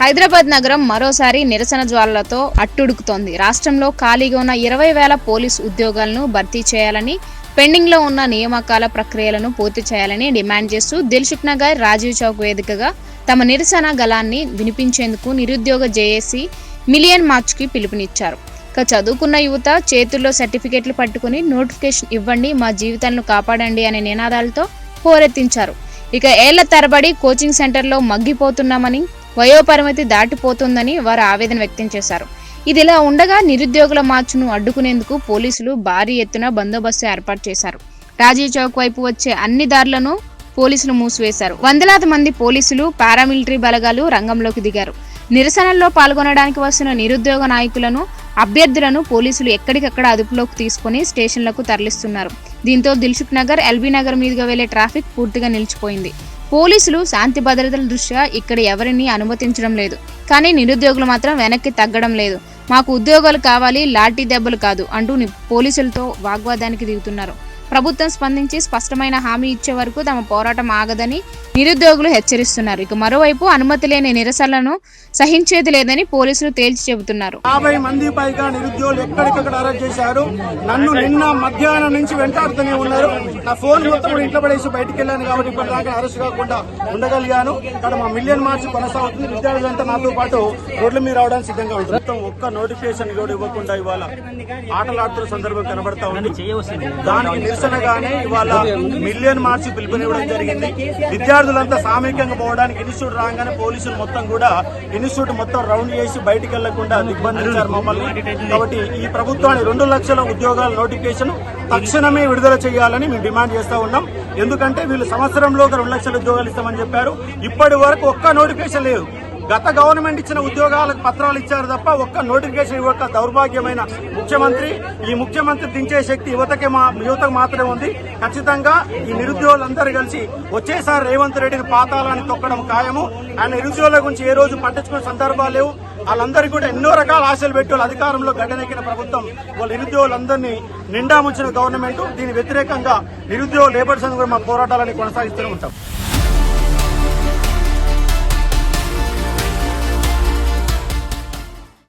హైదరాబాద్ నగరం మరోసారి నిరసన జ్వాలలతో అట్టుడుకుతోంది. రాష్ట్రంలో ఖాళీగా ఉన్న 20,000 పోలీసు ఉద్యోగాలను భర్తీ చేయాలని, పెండింగ్ లో ఉన్న నియామకాల ప్రక్రియలను పూర్తి చేయాలని డిమాండ్ చేస్తూ దిల్సుఖ్ నగర్, రాజీవ్ చౌక్ వేదికగా తమ నిరసన గళాన్ని వినిపించేందుకు నిరుద్యోగ జేఏసీ మిలియన్ మార్చ్ కి పిలుపునిచ్చారు. చదువుకున్న యువత చేతుల్లో సర్టిఫికెట్లు పట్టుకుని నోటిఫికేషన్ ఇవ్వండి, మా జీవితాలను కాపాడండి అనే నినాదాలతో హోరెత్తించారు. ఇక ఏళ్ల తరబడి కోచింగ్ సెంటర్లో మగ్గిపోతున్నామని, వయోపరిమితి దాటిపోతుందని వారు ఆవేదన వ్యక్తం చేశారు. ఇదిలా ఉండగా నిరుద్యోగుల మార్చును అడ్డుకునేందుకు పోలీసులు భారీ ఎత్తున బందోబస్తు ఏర్పాటు చేశారు. రాజీవ్ చౌక్ వైపు వచ్చే అన్ని దారులను పోలీసులు మూసివేశారు. వందలాది మంది పోలీసులు, పారామిలిటరీ బలగాలు రంగంలోకి దిగారు. నిరసనల్లో పాల్గొనడానికి వస్తున్న నిరుద్యోగ నాయకులను, అభ్యర్థులను పోలీసులు ఎక్కడికక్కడ అదుపులోకి తీసుకుని స్టేషన్లకు తరలిస్తున్నారు. దీంతో దిల్సుఖ్ నగర్, ఎల్బీ నగర్ మీదుగా వెళ్లే ట్రాఫిక్ పూర్తిగా నిలిచిపోయింది. పోలీసులు శాంతి భద్రతల దృష్ట్యా ఇక్కడ ఎవరిని అనుమతించడం లేదు. కానీ నిరుద్యోగులు మాత్రం వెనక్కి తగ్గడం లేదు. మాకు ఉద్యోగాలు కావాలి, లాఠీ దెబ్బలు కాదు అంటూ పోలీసులతో వాగ్వాదానికి దిగుతున్నారు. ప్రభుత్వం స్పందించి స్పష్టమైన హామీ ఇచ్చే వరకు తమ పోరాటం ఆగదని నిరుద్యోగులు హెచ్చరిస్తున్నారు. ఇక మరోవైపు అనుమతి లేని నిరసనలను సహించేది లేదని పోలీసులు తేల్చి చెబుతున్నారు. 50 మంది పైగా నిరుద్యోగులు ఎక్కడికక్కడ అరెస్ట్ చేశారు. నన్ను నిన్న మధ్యాహ్నం నుంచి వెంటాడుతూనే ఉన్నారు. నా ఫోన్ మొత్తం ఇంట్లో పడేసి బయటకు వెళ్ళాను కాబట్టి ఇప్పటిదాకా అరెస్ట్ కాకుండా ఉండగలిగాను. ఇక్కడ మా మిలియన్ మార్చ్ కొనసాగుతుంది. విద్యార్థులంతా నాతో పాటు రోడ్ల మీద రావడానికి సిద్ధంగా ఉంటుంది. మొత్తం ఒక్క నోటిఫికేషన్ కూడా ఇవ్వకుండా ఇవాళ ఆటలాడుతున్న సందర్భం కనబడతా ఉంది. దానికి నిరసనగానే ఇవాళ మిలియన్ మార్చ్ పిలుపునివ్వడం జరిగింది. విద్యార్థులంతా సామూహికంగా పోవడానికి ఇన్స్టిట్యూట్ రాగానే పోలీసులు మొత్తం కూడా ఇన్స్టిట్యూట్ మొత్తం రౌండ్ చేసి బయటికి వెళ్లకుండా దిగ్బంధించారు మమ్మల్ని. కాబట్టి ఈ ప్రభుత్వాన్ని 2 లక్షల ఉద్యోగాల నోటిఫికేషన్ తక్షణమే విడుదల చేయాలని మేము డిమాండ్ చేస్తా ఉన్నాం. ఎందుకంటే వీళ్ళు సంవత్సరంలో 2 లక్షల ఉద్యోగాలు ఇస్తామని చెప్పారు. ఇప్పటి వరకు ఒక్క నోటిఫికేషన్ లేదు. గత గవర్నమెంట్ ఇచ్చిన ఉద్యోగాలకు పత్రాలు ఇచ్చారు తప్ప ఒక్క నోటిఫికేషన్ ఇవ్వక దౌర్భాగ్యమైన ముఖ్యమంత్రి. ఈ ముఖ్యమంత్రి దించే శక్తి యువతకు మాత్రమే ఉంది. ఖచ్చితంగా ఈ నిరుద్యోగులందరూ కలిసి వచ్చేసారి రేవంత్ రెడ్డిని పాతాలని తొక్కడం ఖాయము. ఆయన నిరుద్యోగుల గురించి ఏ రోజు పట్టించుకునే సందర్భాలు లేవు. వాళ్ళందరికీ కూడా ఎన్నో రకాల ఆశలు పెట్టి వాళ్ళు అధికారంలో గడ్డనెక్కిన ప్రభుత్వం వాళ్ళ నిరుద్యోగులందరినీ నిండా ముంచిన గవర్నమెంట్. దీని వ్యతిరేకంగా నిరుద్యోగ లేబర్ సంఘం కూడా మా పోరాటాలని కొనసాగిస్తూనే ఉంటాం.